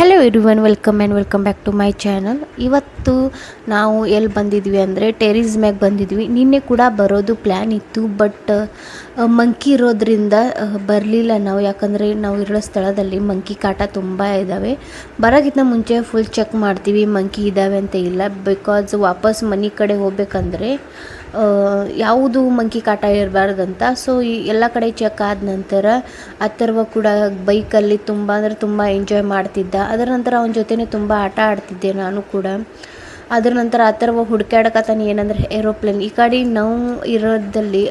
Hello everyone, welcome back to my channel. ಇವತ್ತು ನಾವು ಎಲ್ಲಿ ಬಂದಿದ್ವಿ ಅಂದರೆ ಟೆರೇಸ್ ಮ್ಯಾಗ ಬಂದಿದ್ವಿ. ನಿನ್ನೆ ಕೂಡ ಬರೋದು ಪ್ಲ್ಯಾನ್ ಇತ್ತು, ಬಟ್ ಮಂಕಿ ಇರೋದ್ರಿಂದ ಬರಲಿಲ್ಲ ನಾವು. ಯಾಕಂದರೆ ನಾವು ಇರೋ ಸ್ಥಳದಲ್ಲಿ ಮಂಕಿ ಕಾಟ ತುಂಬ ಇದ್ದಾವೆ. ಬರೋಕ್ಕಿಂತ ಮುಂಚೆ ಫುಲ್ ಚೆಕ್ ಮಾಡ್ತೀವಿ ಮಂಕಿ ಇದ್ದಾವೆ ಅಂತ ಇಲ್ಲ. ಬಿಕಾಸ್ ವಾಪಸ್ ಮನೆ ಕಡೆ ಹೋಗ್ಬೇಕಂದ್ರೆ ಯಾವುದು ಮಂಕಿ ಕಾಟ ಇರಬಾರ್ದಂತ. ಸೊ ಈ ಎಲ್ಲ ಕಡೆ ಚೆಕ್ ಆದ ನಂತರ ಅಥರ್ವ ಕೂಡ ಬೈಕಲ್ಲಿ ತುಂಬ ಅಂದರೆ ತುಂಬ ಎಂಜಾಯ್ ಮಾಡ್ತಿದ್ದ. ಅದರ ನಂತರ ಅವನ ಜೊತೆನೇ ತುಂಬ ಆಟ ಆಡ್ತಿದ್ದೆ ನಾನು ಕೂಡ. ಅದರ ನಂತರ ಅಥರ್ವ ಹುಡುಕಾಡಕತ್ತಾನೆ ಏನಂದರೆ ಏರೋಪ್ಲೇನ್. ಈ ಕಡೆ ನಾವು ಇರೋದಲ್ಲಿ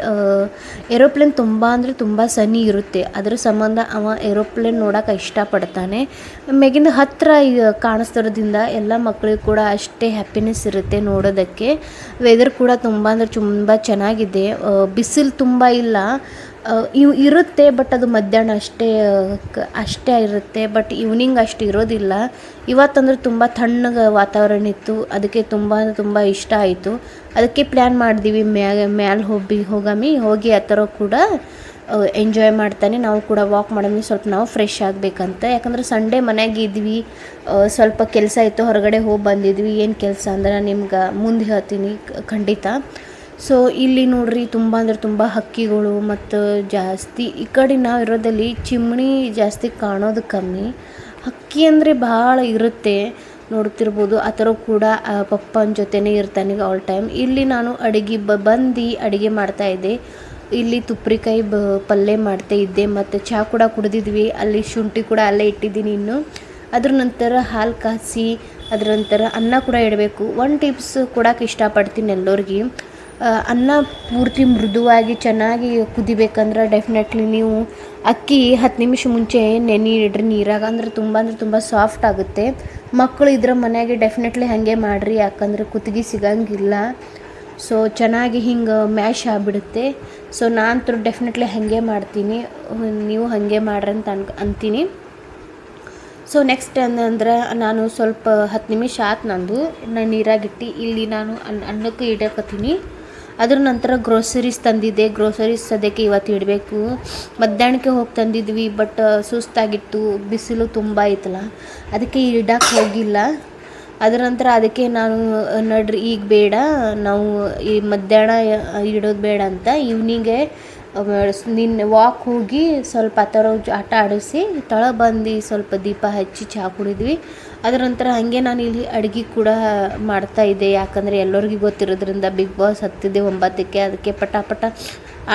ಏರೋಪ್ಲೇನ್ ತುಂಬ ಅಂದರೆ ತುಂಬ ಸನಿ ಇರುತ್ತೆ. ಅದ್ರ ಸಂಬಂಧ ಅವ ಏರೋಪ್ಲೇನ್ ನೋಡೋಕೆ ಇಷ್ಟಪಡ್ತಾನೆ. ಮೇಗಿಂದ ಹತ್ತಿರ ಕಾಣಿಸ್ತಿರೋದ್ರಿಂದ ಎಲ್ಲ ಮಕ್ಕಳಿಗೂ ಕೂಡ ಅಷ್ಟೇ ಹ್ಯಾಪಿನೆಸ್ ಇರುತ್ತೆ ನೋಡೋದಕ್ಕೆ. ವೆದರ್ ಕೂಡ ತುಂಬ ಅಂದರೆ ತುಂಬ ಚೆನ್ನಾಗಿದೆ. ಬಿಸಿಲು ತುಂಬ ಇಲ್ಲ, ಇರುತ್ತೆ, ಬಟ್ ಅದು ಮಧ್ಯಾಹ್ನ ಅಷ್ಟೇ ಇರುತ್ತೆ. ಬಟ್ ಈವ್ನಿಂಗ್ ಅಷ್ಟು ಇರೋದಿಲ್ಲ. ಇವತ್ತಂದ್ರೆ ತುಂಬ ತಣ್ಣಗೆ ವಾತಾವರಣ ಇತ್ತು, ಅದಕ್ಕೆ ತುಂಬ ಇಷ್ಟ ಆಯಿತು. ಅದಕ್ಕೆ ಪ್ಲ್ಯಾನ್ ಮಾಡಿದ್ವಿ ಮ್ಯಾಲೆ ಹೋಗಿ ಆ ಥರ ಕೂಡ ಎಂಜಾಯ್ ಮಾಡ್ತಾನೆ. ನಾವು ಕೂಡ ವಾಕ್ ಮಾಡೋದು ಸ್ವಲ್ಪ ನಾವು ಫ್ರೆಶ್ ಆಗಬೇಕಂತ. ಯಾಕಂದರೆ ಸಂಡೇ ಮನೆಯಾಗೆ ಇದ್ವಿ, ಸ್ವಲ್ಪ ಕೆಲಸ ಇತ್ತು, ಹೊರಗಡೆ ಹೋಗಿ ಬಂದಿದ್ವಿ. ಏನು ಕೆಲಸ ಅಂದ್ರೆ ನಿಮ್ಗೆ ಮುಂದೆ ಹೇಳ್ತೀನಿ ಖಂಡಿತ. ಸೊ ಇಲ್ಲಿ ನೋಡ್ರಿ ತುಂಬ ಅಂದರೆ ತುಂಬ ಹಕ್ಕಿಗಳು ಮತ್ತು ಜಾಸ್ತಿ. ಈ ಕಡೆ ನಾವು ಇರೋದಲ್ಲಿ ಚಿಮಣಿ ಜಾಸ್ತಿ ಕಾಣೋದು ಕಮ್ಮಿ, ಹಕ್ಕಿ ಅಂದರೆ ಭಾಳ ಇರುತ್ತೆ. ನೋಡ್ತಿರ್ಬೋದು. ಆ ಥರ ಕೂಡ ಪಪ್ಪನ ಜೊತೆನೇ ಇರ್ತಾನೆ ಆಲ್ ಟೈಮ್. ಇಲ್ಲಿ ನಾನು ಬಂದು ಅಡುಗೆ ಮಾಡ್ತಾಯಿದ್ದೆ. ಇಲ್ಲಿ ತುಪ್ರಿಕಾಯಿ ಪಲ್ಯ ಮಾಡ್ತಾ ಇದ್ದೆ ಮತ್ತು ಚಹಾ ಕೂಡ ಕುಡಿದಿದ್ವಿ. ಅಲ್ಲಿ ಶುಂಠಿ ಕೂಡ ಅಲ್ಲೇ ಇಟ್ಟಿದ್ದೀನಿ ಇನ್ನು. ಅದ್ರ ನಂತರ ಹಾಲು ಕಾಯಿಸಿ ಅದ್ರ ನಂತರ ಅನ್ನ ಕೂಡ ಇಡಬೇಕು. ಒಂದು ಟಿಪ್ಸ್ ಕೊಡೋಕೆ ಇಷ್ಟಪಡ್ತೀನಿ ಎಲ್ಲರಿಗೆ. ಅನ್ನ ಪೂರ್ತಿ ಮೃದುವಾಗಿ ಚೆನ್ನಾಗಿ ಕುದಿಬೇಕಂದ್ರೆ ಡೆಫಿನೆಟ್ಲಿ ನೀವು ಅಕ್ಕಿ 10 ನಿಮಿಷ ಮುಂಚೆ ನೆನೆ ಇಡ್ರಿ ನೀರಾಗ. ಅಂದ್ರೆ ತುಂಬ ಸಾಫ್ಟ್ ಆಗುತ್ತೆ. ಮಕ್ಕಳು ಇದ್ರ ಮನೆಯಾಗೆ ಡೆಫಿನೆಟ್ಲಿ ಹಾಗೆ ಮಾಡಿರಿ, ಯಾಕಂದರೆ ಕುತ್ತಿಗೆ ಸಿಗಂಗಿಲ್ಲ. ಸೊ ಚೆನ್ನಾಗಿ ಹಿಂಗೆ ಮ್ಯಾಶ್ ಆಗಿಬಿಡುತ್ತೆ. ಸೊ ನಾನು ಡೆಫಿನೆಟ್ಲಿ ಹಾಗೆ ಮಾಡ್ತೀನಿ, ನೀವು ಹಾಗೆ ಮಾಡ್ರಿ ಅಂತ ಅಂತೀನಿ. ಸೊ ನೆಕ್ಸ್ಟ್ ಅಂದರೆ ನಾನು ಸ್ವಲ್ಪ 10 ನಿಮಿಷ ಆಯ್ತು ನಾನು ನೀರಾಗಿಟ್ಟು ಇಲ್ಲಿ ನಾನು ಅನ್ನಕ್ಕೆ ಇಡಕತ್ತೀನಿ. ಅದ್ರ ನಂತರ ಗ್ರೋಸರೀಸ್ ತಂದಿದ್ದೆ. ಗ್ರೋಸರೀಸ್ ಸದ್ಯಕ್ಕೆ ಇವತ್ತು ಇಡಬೇಕು. ಮಧ್ಯಾಹ್ನಕ್ಕೆ ಹೋಗಿ ತಂದಿದ್ವಿ, ಬಟ್ ಸುಸ್ತಾಗಿತ್ತು, ಬಿಸಿಲು ತುಂಬ ಐತಲ್ಲ, ಅದಕ್ಕೆ ಇಡಕ್ಕೆ ಹೋಗಿಲ್ಲ. ಅದರ ನಂತರ ಅದಕ್ಕೆ ನಾನು ನಡ್ರಿ ಈಗ ಬೇಡ, ನಾವು ಈ ಮಧ್ಯಾಹ್ನ ಇಡೋದು ಬೇಡ ಅಂತ ಈವ್ನಿಂಗೆ ನಿನ್ನೆ ವಾಕ್ ಹೋಗಿ ಸ್ವಲ್ಪ ಆ ಥರ ಆಟ ಆಡಿಸಿ ಬಂದು ಸ್ವಲ್ಪ ದೀಪ ಹಚ್ಚಿ ಚಹಾ ಕುಡಿದ್ವಿ. ಅದರ ನಂತರ ಹಾಗೆ ನಾನು ಇಲ್ಲಿ ಅಡುಗೆ ಕೂಡ ಮಾಡ್ತಾಯಿದ್ದೆ. ಯಾಕಂದರೆ ಎಲ್ಲರಿಗೂ ಗೊತ್ತಿರೋದ್ರಿಂದ ಬಿಗ್ ಬಾಸ್ ಹತ್ತಿದ್ದೆ 9ಕ್ಕೆ, ಅದಕ್ಕೆ ಪಟಾಪಟ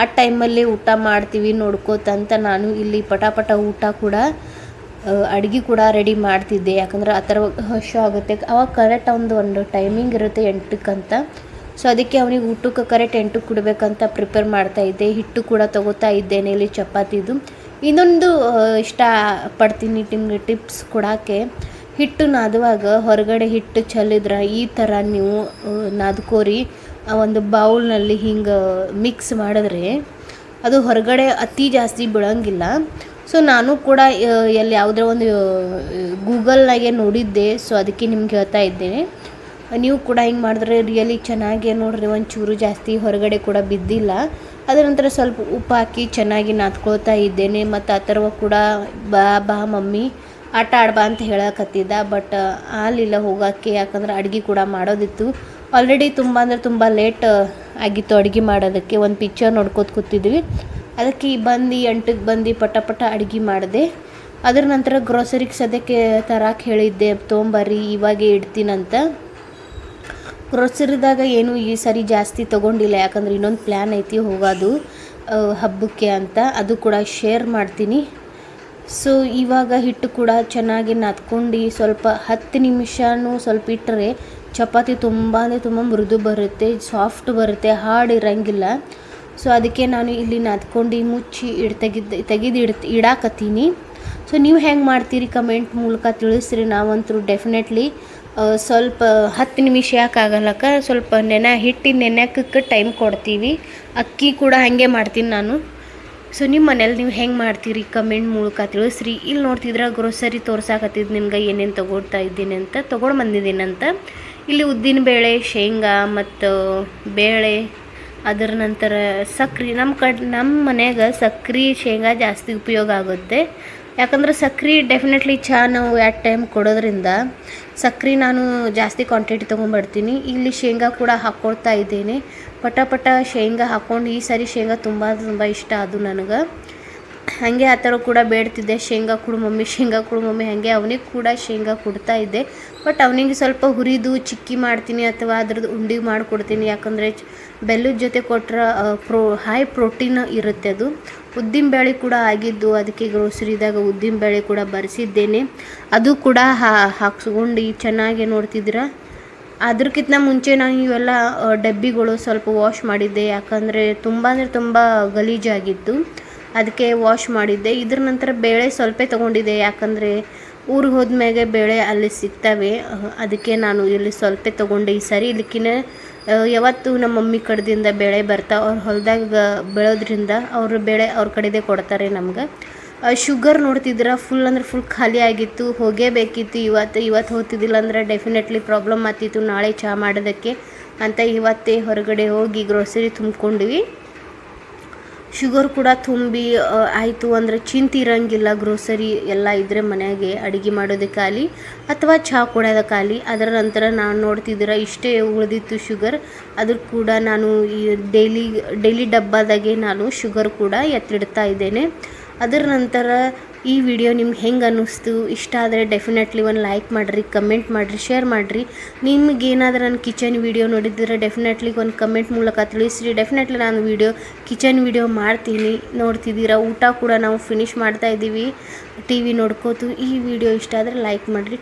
ಆ ಟೈಮಲ್ಲಿ ಊಟ ಮಾಡ್ತೀವಿ ನೋಡ್ಕೋತಂತ ನಾನು ಇಲ್ಲಿ ಪಟಾಪಟ ಊಟ ಕೂಡ ಅಡುಗೆ ಕೂಡ ರೆಡಿ ಮಾಡ್ತಿದ್ದೆ. ಯಾಕಂದರೆ ಆ ಥರ ಹಶು ಆಗುತ್ತೆ. ಅವಾಗ ಕರೆಕ್ಟ್ ಒಂದು ಟೈಮಿಂಗ್ ಇರುತ್ತೆ 8ಕ್ಕಂತ. ಸೊ ಅದಕ್ಕೆ ಅವನಿಗೆ ಊಟಕ್ಕೆ ಕರೆಕ್ಟ್ 8ಕ್ಕೆ ಕೊಡಬೇಕಂತ ಪ್ರಿಪೇರ್ ಮಾಡ್ತಾಯಿದ್ದೆ. ಹಿಟ್ಟು ಕೂಡ ತೊಗೋತಾ ಇದ್ದೇನೆ ಇಲ್ಲಿ ಚಪಾತಿದು. ಇನ್ನೊಂದು ಇಷ್ಟಪಡ್ತೀನಿ ನಿಮಗೆ ಟಿಪ್ಸ್ ಕೊಡೋಕ್ಕೆ. ಹಿಟ್ಟು ನಾದುವಾಗ ಹೊರಗಡೆ ಹಿಟ್ಟು ಚೆಲ್ಲಿದ್ರೆ ಈ ಥರ ನೀವು ನಾದ್ಕೋರಿ. ಒಂದು ಬೌಲ್ನಲ್ಲಿ ಹಿಂಗೆ ಮಿಕ್ಸ್ ಮಾಡಿದ್ರೆ ಅದು ಹೊರಗಡೆ ಅತಿ ಜಾಸ್ತಿ ಬೀಳಂಗಿಲ್ಲ. ಸೊ ನಾನು ಕೂಡ ಎಲ್ಲಿ ಯಾವುದೋ ಒಂದು ಗೂಗಲ್ನಾಗೆ ನೋಡಿದ್ದೆ. ಸೊ ಅದಕ್ಕೆ ನಿಮ್ಗೆ ಹೇಳ್ತಾ ಇದ್ದೇನೆ, ನೀವು ಕೂಡ ಹಿಂಗೆ ಮಾಡಿದ್ರೆ ರಿಯಲಿ ಚೆನ್ನಾಗಿ ನೋಡ್ರಿ. ಒಂಚೂರು ಜಾಸ್ತಿ ಹೊರಗಡೆ ಕೂಡ ಬಿದ್ದಿಲ್ಲ. ಅದರ ನಂತರ ಸ್ವಲ್ಪ ಉಪ್ಪು ಹಾಕಿ ಚೆನ್ನಾಗಿ ನಾದ್ಕೊಳ್ತಾ ಇದ್ದೇನೆ. ಮತ್ತು ಆ ಥರ ಕೂಡ ಬಾ ಮಮ್ಮಿ ಆಟ ಆಡ್ಬಾ ಅಂತ ಹೇಳಕತ್ತಿದ್ದ, ಬಟ್ ಆಲಿಲ್ಲ ಹೋಗೋಕ್ಕೆ. ಯಾಕಂದ್ರೆ ಅಡುಗೆ ಕೂಡ ಮಾಡೋದಿತ್ತು. ಆಲ್ರೆಡಿ ತುಂಬ ಅಂದರೆ ತುಂಬ ಲೇಟ್ ಆಗಿತ್ತು ಅಡುಗೆ ಮಾಡೋದಕ್ಕೆ. ಒಂದು ಪಿಕ್ಚರ್ ನೋಡ್ಕೋತ ಕೂತಿದ್ವಿ, ಅದಕ್ಕೆ 8ಕ್ಕೆ ಬಂದು ಪಟ ಅಡುಗೆ ಮಾಡಿದೆ. ಅದರ ನಂತರ ಗ್ರೋಸರಿಗೆ ಸದ್ಯಕ್ಕೆ ತರಕ್ಕೆ ಹೇಳಿದ್ದೆ, ತೊಗೊಂಬರ್ರಿ ಇವಾಗೇ ಇಡ್ತೀನಂತ. ಗ್ರೋಸರಿದಾಗ ಏನು ಈ ಸರಿ ಜಾಸ್ತಿ ತೊಗೊಂಡಿಲ್ಲ, ಯಾಕಂದ್ರೆ ಇನ್ನೊಂದು ಪ್ಲ್ಯಾನ್ ಐತಿ ಹೋಗೋದು ಹಬ್ಬಕ್ಕೆ ಅಂತ, ಅದು ಕೂಡ ಶೇರ್ ಮಾಡ್ತೀನಿ. ಸೊ ಇವಾಗ ಹಿಟ್ಟು ಕೂಡ ಚೆನ್ನಾಗಿ ನಾದ್ಕೊಂಡು ಸ್ವಲ್ಪ 10 ನಿಮಿಷನೂ ಸ್ವಲ್ಪ ಇಟ್ಟರೆ ಚಪಾತಿ ತುಂಬ ಅಂದರೆ ತುಂಬ ಮೃದು ಬರುತ್ತೆ, ಸಾಫ್ಟ್ ಬರುತ್ತೆ, ಹಾರ್ಡ್ ಇರೋಂಗಿಲ್ಲ. ಸೊ ಅದಕ್ಕೆ ನಾನು ಇಲ್ಲಿ ನಾದ್ಕೊಂಡು ಮುಚ್ಚಿ ತೆಗೆದು ಇಡಾಕತ್ತೀನಿ. ಸೊ ನೀವು ಹೆಂಗೆ ಮಾಡ್ತೀರಿ ಕಮೆಂಟ್ ಮೂಲಕ ತಿಳಿಸ್ರಿ. ನಾವಂತೂ ಡೆಫಿನೆಟ್ಲಿ ಸ್ವಲ್ಪ 10 ನಿಮಿಷ ಯಾಕಾಗಲ್ಲಕ್ಕ ಸ್ವಲ್ಪ ಹಿಟ್ಟಿನ ನೆನೆಯೋಕ್ಕೆ ಟೈಮ್ ಕೊಡ್ತೀವಿ. ಅಕ್ಕಿ ಕೂಡ ಹಾಗೆ ಮಾಡ್ತೀನಿ ನಾನು. ಸೊ ನಿಮ್ಮ ಮನೇಲಿ ನೀವು ಹೆಂಗೆ ಮಾಡ್ತೀರಿ ಕಮೆಂಟ್ ಮೂಲಕ ತಿಳಿಸ್ರಿ. ಇಲ್ಲಿ ನೋಡ್ತಿದ್ರೆ ಗ್ರೋಸರಿ ತೋರ್ಸಾಕತ್ತಿದ್ದು ನಿಮ್ಗೆ ಏನೇನು ತೊಗೊಳ್ತಾ ಇದ್ದೀನಿ ಅಂತ, ತೊಗೊಂಡು ಬಂದಿದ್ದೀನಂತ. ಇಲ್ಲಿ ಉದ್ದಿನಬೇಳೆ, ಶೇಂಗಾ ಮತ್ತು ಬೇಳೆ, ಅದರ ನಂತರ ಸಕ್ರೆ. ನಮ್ಮ ಮನ್ಯಾಗ ಸಕ್ರೆ ಶೇಂಗಾ ಜಾಸ್ತಿ ಉಪಯೋಗ ಆಗುತ್ತೆ. ಯಾಕಂದ್ರೆ ಸಕ್ರೆ ಡೆಫಿನೆಟ್ಲಿ ಚಹಾ ನಾವು ಎಟ್ ಟೈಮ್ ಕೊಡೋದ್ರಿಂದ ಸಕ್ರೆ ನಾನು ಜಾಸ್ತಿ ಕ್ವಾಂಟಿಟಿ ತೊಗೊಂಡ್ಬರ್ತೀನಿ. ಇಲ್ಲಿ ಶೇಂಗಾ ಕೂಡ ಹಾಕ್ಕೊಳ್ತಾ ಇದ್ದೇನೆ. ಪಟ ಶೇಂಗಾ ಹಾಕ್ಕೊಂಡು ಈ ಸಾರಿ ಶೇಂಗಾ ತುಂಬ ಇಷ್ಟ ಅದು ನನಗೆ. ಹಾಗೆ ಆ ಥರ ಕೂಡ ಬೇಡ್ತಿದ್ದೆ, ಶೇಂಗಾ ಕೊಡು ಮಮ್ಮಿ ಹಾಗೆ ಅವನಿಗೆ ಕೂಡ ಶೇಂಗಾ ಕೊಡ್ತಾ ಇದ್ದೆ. ಬಟ್ ಅವನಿಗೆ ಸ್ವಲ್ಪ ಹುರಿದು ಚಿಕ್ಕಿ ಮಾಡ್ತೀನಿ ಅಥವಾ ಅದ್ರದ್ದು ಉಂಡೆ ಮಾಡಿಕೊಡ್ತೀನಿ. ಯಾಕಂದರೆ ಬೆಲ್ಲದ ಜೊತೆ ಕೊಟ್ಟರೆ ಹೈ ಪ್ರೋಟೀನ್ ಇರುತ್ತೆ ಅದು. ಉದ್ದಿನಬೇಳೆ ಕೂಡ ಆಗಿದ್ದು, ಅದಕ್ಕೆ ಗ್ರೋಸರಿದಾಗ ಉದ್ದಿನಬೇಳೆ ಕೂಡ ಬರೆಸಿದ್ದೇನೆ. ಅದು ಕೂಡ ಹಾಕ್ಸ್ಕೊಂಡು ಚೆನ್ನಾಗಿ ನೋಡ್ತಿದ್ದೀರಾ. ಅದಕ್ಕಿಂತ ಮುಂಚೆ ನಾನು ಇವೆಲ್ಲ ಡಬ್ಬಿಗಳು ಸ್ವಲ್ಪ ವಾಶ್ ಮಾಡಿದ್ದೆ. ಯಾಕಂದರೆ ತುಂಬ ಗಲೀಜಾಗಿತ್ತು, ಅದಕ್ಕೆ ವಾಶ್ ಮಾಡಿದ್ದೆ. ಇದ್ರ ನಂತರ ಬೇಳೆ ಸ್ವಲ್ಪ ತೊಗೊಂಡಿದ್ದೆ, ಯಾಕಂದರೆ ಊರಿಗೆ ಹೋದ್ಮೇಲೆ ಬೇಳೆ ಅಲ್ಲಿ ಸಿಗ್ತವೆ. ಅದಕ್ಕೆ ನಾನು ಇಲ್ಲಿ ಸ್ವಲ್ಪ ತೊಗೊಂಡೆ ಈ ಸಾರಿ. ಇಲ್ಲಿಕ್ಕಿನ ಯಾವತ್ತು ನಮ್ಮ ಮಮ್ಮಿ ಕಡೆದಿಂದ ಬೇಳೆ ಬರ್ತಾವೆ, ಅವ್ರು ಹೊಲದಾಗ ಬೆಳೋದ್ರಿಂದ ಅವರು ಬೇಳೆ ಅವ್ರ ಕಡೆದೇ ಕೊಡ್ತಾರೆ ನಮ್ಗೆ. ಶುಗರ್ ನೋಡ್ತಿದ್ದೀರ ಫುಲ್ ಖಾಲಿ ಆಗಿತ್ತು, ಹೋಗೇಬೇಕಿತ್ತು ಇವತ್ತು ಹೋಗ್ತಿದ್ದಿಲ್ಲ ಅಂದರೆ ಡೆಫಿನೆಟ್ಲಿ ಪ್ರಾಬ್ಲಮ್ ಆಗ್ತಿತ್ತು ನಾಳೆ ಚಹಾ ಮಾಡೋದಕ್ಕೆ ಅಂತ ಇವತ್ತೇ ಹೊರಗಡೆ ಹೋಗಿ ಗ್ರೋಸರಿ ತುಂಬ್ಕೊಂಡ್ವಿ. ಶುಗರ್ ಕೂಡ ತುಂಬಿ ಆಯಿತು ಅಂದರೆ ಚಿಂತಿರಂಗಿಲ್ಲ. ಗ್ರೋಸರಿ ಎಲ್ಲ ಇದ್ದರೆ ಮನೆಯಾಗೆ ಅಡುಗೆ ಮಾಡೋದಕ್ಕಾಗಲಿ ಅಥವಾ ಚಹಾ ಕೊಡೋದಕ್ಕಾಗಲಿ. ಅದರ ನಂತರ ನಾನು ನೋಡ್ತಿದ್ದೀರ ಇಷ್ಟೇ ಉಳಿದಿತ್ತು ಶುಗರ್. ಅದ್ರ ಕೂಡ ನಾನು ಈ ಡೈಲಿ ಡಬ್ಬದಾಗೆ ನಾನು ಶುಗರ್ ಕೂಡ ಎತ್ತಿಡ್ತಾ ಇದ್ದೇನೆ. ಅದರ ನಂತರ ಈ ವಿಡಿಯೋ ನಿಮ್ಗೆ ಹೆಂಗೆ ಅನ್ನಿಸ್ತು, ಇಷ್ಟ ಆದರೆ ಡೆಫಿನೆಟ್ಲಿ ಒಂದು ಲೈಕ್ ಮಾಡಿರಿ, ಕಮೆಂಟ್ ಮಾಡಿರಿ, ಶೇರ್ ಮಾಡಿರಿ. ನಿಮಗೇನಾದ್ರೂ ನನ್ನ ಕಿಚನ್ ವಿಡಿಯೋ ನೋಡಿದ್ರೆ ಡೆಫಿನೆಟ್ಲಿ ಒಂದು ಕಮೆಂಟ್ ಮೂಲಕ ತಿಳಿಸ್ರಿ. ಡೆಫಿನೆಟ್ಲಿ ನಾನು ಕಿಚನ್ ವಿಡಿಯೋ ಮಾಡ್ತೀನಿ. ನೋಡ್ತಿದ್ದೀರಾ ಊಟ ಕೂಡ ನಾವು ಫಿನಿಷ್ ಮಾಡ್ತಾಯಿದ್ದೀವಿ ಟಿ ವಿ ನೋಡ್ಕೋತು. ಈ ವಿಡಿಯೋ ಇಷ್ಟ ಆದರೆ ಲೈಕ್ ಮಾಡಿರಿ.